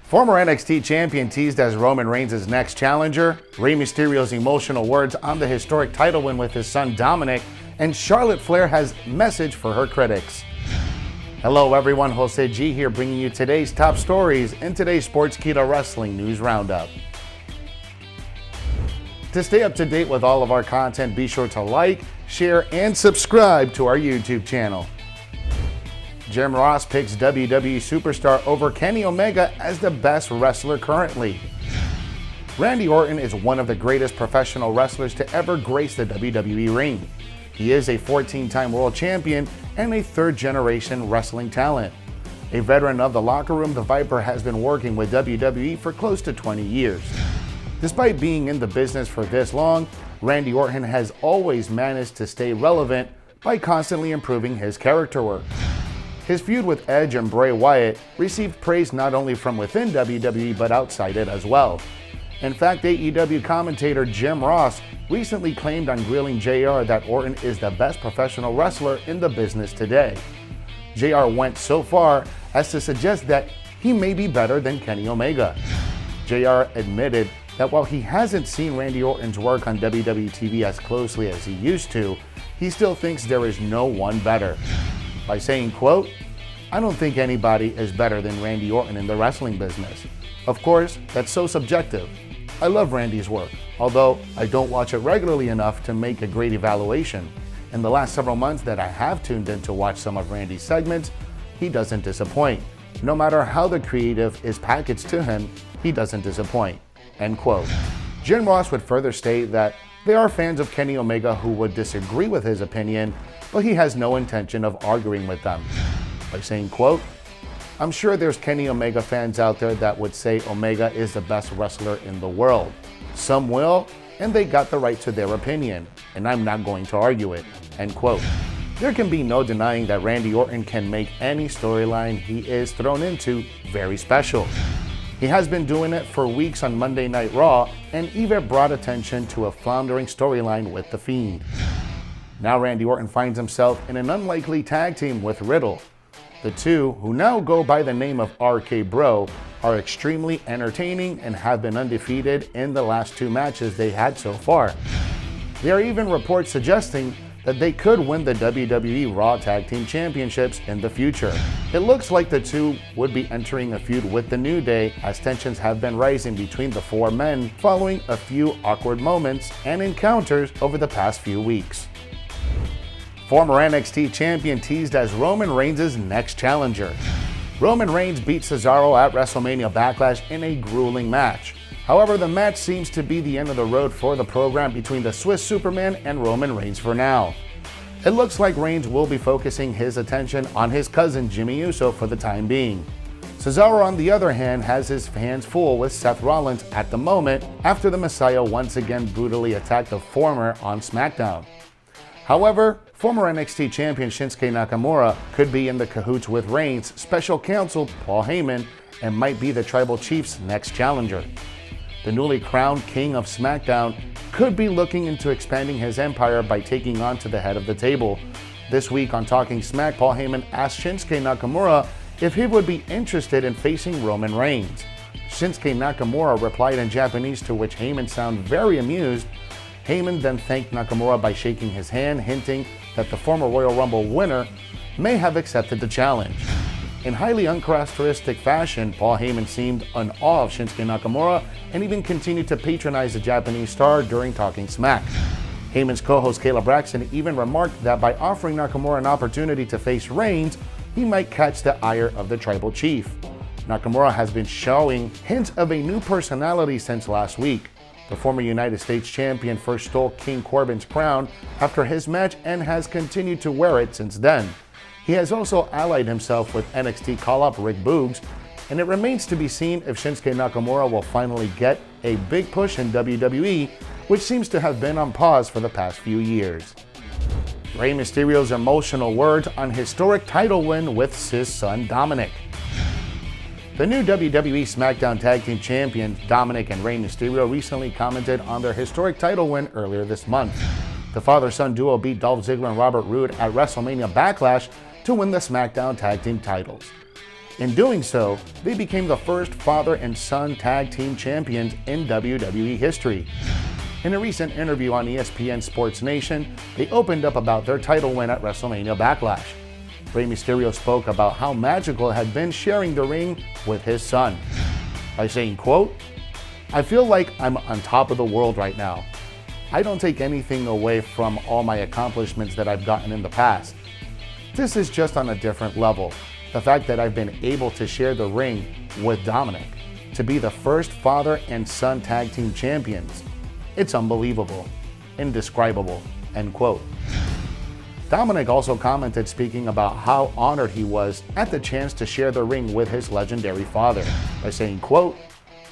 Former NXT Champion teased as Roman Reigns' next challenger, Rey Mysterio's emotional words on the historic title win with his son Dominik, and Charlotte Flair has message for her critics. Hello everyone, Jose G here bringing you today's top stories in today's Sportskeeda Wrestling News Roundup. To stay up to date with all of our content, be sure to like, share, and subscribe to our YouTube channel. Jim Ross picks WWE Superstar over Kenny Omega as the best wrestler currently. Randy Orton is one of the greatest professional wrestlers to ever grace the WWE ring. He is a 14-time world champion and a third-generation wrestling talent. A veteran of the locker room, the Viper has been working with WWE for close to 20 years. Despite being in the business for this long, Randy Orton has always managed to stay relevant by constantly improving his character work. His feud with Edge and Bray Wyatt received praise not only from within WWE but outside it as well. In fact, AEW commentator Jim Ross recently claimed on Grilling JR that Orton is the best professional wrestler in the business today. JR went so far as to suggest that he may be better than Kenny Omega. JR admitted that while he hasn't seen Randy Orton's work on WWE TV as closely as he used to, he still thinks there is no one better. By saying, quote, "I don't think anybody is better than Randy Orton in the wrestling business. Of course, that's so subjective. I love Randy's work, although I don't watch it regularly enough to make a great evaluation. In the last several months that I have tuned in to watch some of Randy's segments, he doesn't disappoint. No matter how the creative is packaged to him, he doesn't disappoint." End quote. Jim Ross would further state that there are fans of Kenny Omega who would disagree with his opinion, but he has no intention of arguing with them. By saying, quote, "I'm sure there's Kenny Omega fans out there that would say Omega is the best wrestler in the world. Some will, and they got the right to their opinion, and I'm not going to argue it." End quote. There can be no denying that Randy Orton can make any storyline he is thrown into very special. He has been doing it for weeks on Monday Night Raw and even brought attention to a floundering storyline with The Fiend. Now Randy Orton finds himself in an unlikely tag team with Riddle. The two, who now go by the name of RK Bro, are extremely entertaining and have been undefeated in the last two matches they had so far. There are even reports suggesting that they could win the WWE Raw Tag Team Championships in the future. It looks like the two would be entering a feud with The New Day as tensions have been rising between the four men following a few awkward moments and encounters over the past few weeks. Former NXT Champion teased as Roman Reigns' next challenger. Roman Reigns beat Cesaro at WrestleMania Backlash in a grueling match. However, the match seems to be the end of the road for the program between the Swiss Superman and Roman Reigns for now. It looks like Reigns will be focusing his attention on his cousin Jimmy Uso for the time being. Cesaro, on the other hand, has his hands full with Seth Rollins at the moment after the Messiah once again brutally attacked the former on SmackDown. However, former NXT Champion Shinsuke Nakamura could be in the cahoots with Reigns' special counsel Paul Heyman and might be the Tribal Chief's next challenger. The newly crowned King of SmackDown could be looking into expanding his empire by taking on to the head of the table. This week on Talking Smack, Paul Heyman asked Shinsuke Nakamura if he would be interested in facing Roman Reigns. Shinsuke Nakamura replied in Japanese, to which Heyman sounded very amused. Heyman then thanked Nakamura by shaking his hand, hinting that the former Royal Rumble winner may have accepted the challenge. In highly uncharacteristic fashion, Paul Heyman seemed in awe of Shinsuke Nakamura and even continued to patronize the Japanese star during Talking Smack. Heyman's co-host Kayla Braxton even remarked that by offering Nakamura an opportunity to face Reigns, he might catch the ire of the Tribal Chief. Nakamura has been showing hints of a new personality since last week. The former United States Champion first stole King Corbin's crown after his match and has continued to wear it since then. He has also allied himself with NXT call-up Rick Boogs, and it remains to be seen if Shinsuke Nakamura will finally get a big push in WWE, which seems to have been on pause for the past few years. Rey Mysterio's emotional words on historic title win with his son Dominik. The new WWE SmackDown Tag Team Champions Dominik and Rey Mysterio recently commented on their historic title win earlier this month. The father-son duo beat Dolph Ziggler and Robert Roode at WrestleMania Backlash to win the SmackDown Tag Team titles. In doing so, they became the first father and son tag team champions in WWE history. In a recent interview on ESPN Sports Nation, they opened up about their title win at WrestleMania Backlash. Rey Mysterio spoke about how magical it had been sharing the ring with his son by saying, quote, "I feel like I'm on top of the world right now. I don't take anything away from all my accomplishments that I've gotten in the past. This is just on a different level. The fact that I've been able to share the ring with Dominik, to be the first father and son tag team champions. It's unbelievable, indescribable," end quote. Dominik also commented speaking about how honored he was at the chance to share the ring with his legendary father by saying, quote,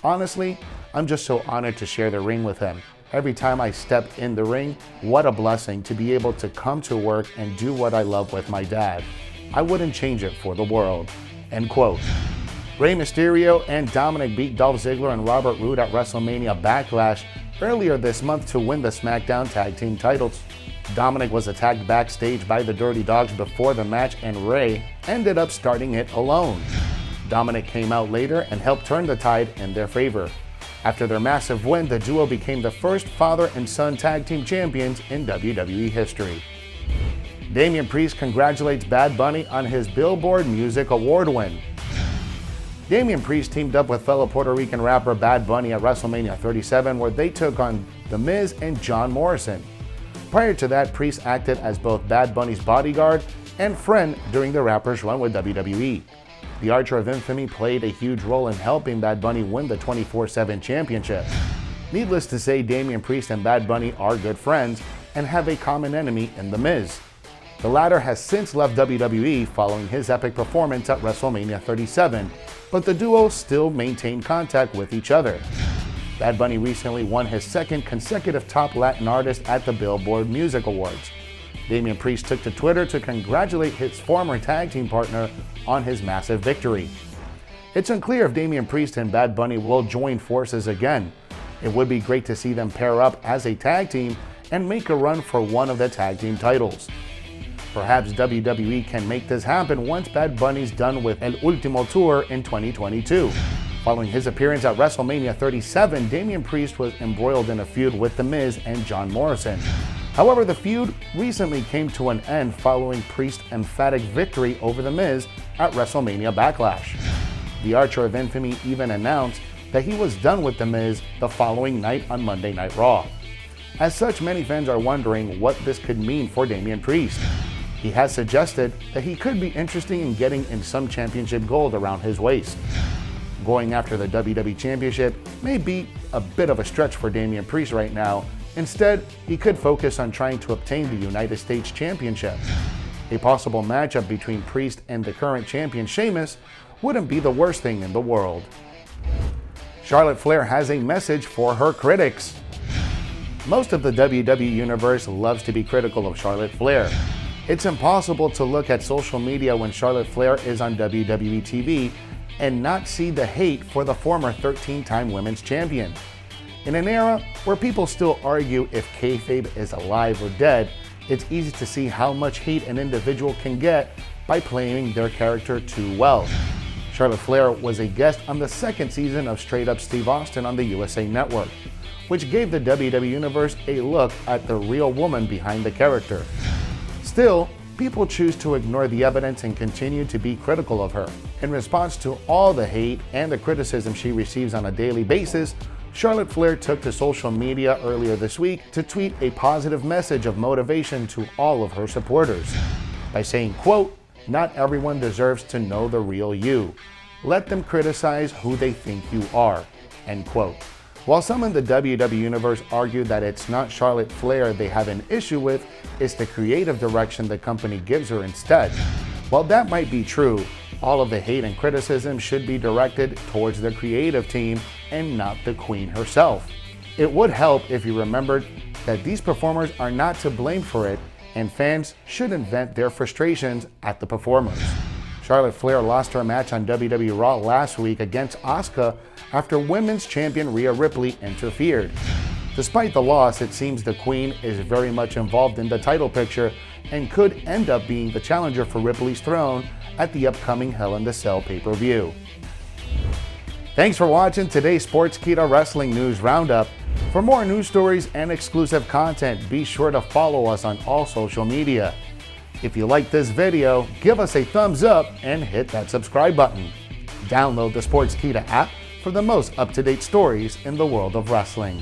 "Honestly, I'm just so honored to share the ring with him. Every time I step in the ring, what a blessing to be able to come to work and do what I love with my dad. I wouldn't change it for the world," end quote. Rey Mysterio and Dominik beat Dolph Ziggler and Robert Roode at WrestleMania Backlash earlier this month to win the SmackDown Tag Team titles. Dominik was attacked backstage by the Dirty Dogs before the match, and Rey ended up starting it alone. Dominik came out later and helped turn the tide in their favor. After their massive win, the duo became the first father and son tag team champions in WWE history. Damian Priest congratulates Bad Bunny on his Billboard Music Award win. Damian Priest teamed up with fellow Puerto Rican rapper Bad Bunny at WrestleMania 37, where they took on The Miz and John Morrison. Prior to that, Priest acted as both Bad Bunny's bodyguard and friend during the rapper's run with WWE. The Archer of Infamy played a huge role in helping Bad Bunny win the 24/7 championship. Needless to say, Damian Priest and Bad Bunny are good friends and have a common enemy in The Miz. The latter has since left WWE following his epic performance at WrestleMania 37, but the duo still maintain contact with each other. Bad Bunny recently won his second consecutive Top Latin Artist at the Billboard Music Awards. Damian Priest took to Twitter to congratulate his former tag team partner on his massive victory. It's unclear if Damian Priest and Bad Bunny will join forces again. It would be great to see them pair up as a tag team and make a run for one of the tag team titles. Perhaps WWE can make this happen once Bad Bunny's done with El Último Tour in 2022. Following his appearance at WrestleMania 37, Damian Priest was embroiled in a feud with The Miz and John Morrison. However, the feud recently came to an end following Priest's emphatic victory over The Miz at WrestleMania Backlash. The Archer of Infamy even announced that he was done with The Miz the following night on Monday Night Raw. As such, many fans are wondering what this could mean for Damian Priest. He has suggested that he could be interested in getting in some championship gold around his waist. Going after the WWE Championship may be a bit of a stretch for Damian Priest right now. Instead, he could focus on trying to obtain the United States Championship. A possible matchup between Priest and the current champion Sheamus wouldn't be the worst thing in the world. Charlotte Flair has a message for her critics. Most of the WWE Universe loves to be critical of Charlotte Flair. It's impossible to look at social media when Charlotte Flair is on WWE TV and not see the hate for the former 13-time women's champion. In an era where people still argue if kayfabe is alive or dead, it's easy to see how much hate an individual can get by playing their character too well. Charlotte Flair was a guest on the second season of Straight Up Steve Austin on the USA Network, which gave the WWE Universe a look at the real woman behind the character. Still, people choose to ignore the evidence and continue to be critical of her. In response to all the hate and the criticism she receives on a daily basis, Charlotte Flair took to social media earlier this week to tweet a positive message of motivation to all of her supporters by saying, quote, "Not everyone deserves to know the real you. Let them criticize who they think you are," end quote. While some in the WWE Universe argue that it's not Charlotte Flair they have an issue with, it's the creative direction the company gives her instead. While that might be true, all of the hate and criticism should be directed towards the creative team and not the Queen herself. It would help if you remembered that these performers are not to blame for it, and fans shouldn't vent their frustrations at the performers. Charlotte Flair lost her match on WWE Raw last week against Asuka after women's champion Rhea Ripley interfered. Despite the loss, it seems the Queen is very much involved in the title picture and could end up being the challenger for Ripley's throne at the upcoming Hell in a Cell pay-per-view. Thanks for watching today's Sportskeeda Wrestling News Roundup. For more news stories and exclusive content, be sure to follow us on all social media. If you like this video, give us a thumbs up and hit that subscribe button. Download the Sportskeeda app for the most up-to-date stories in the world of wrestling.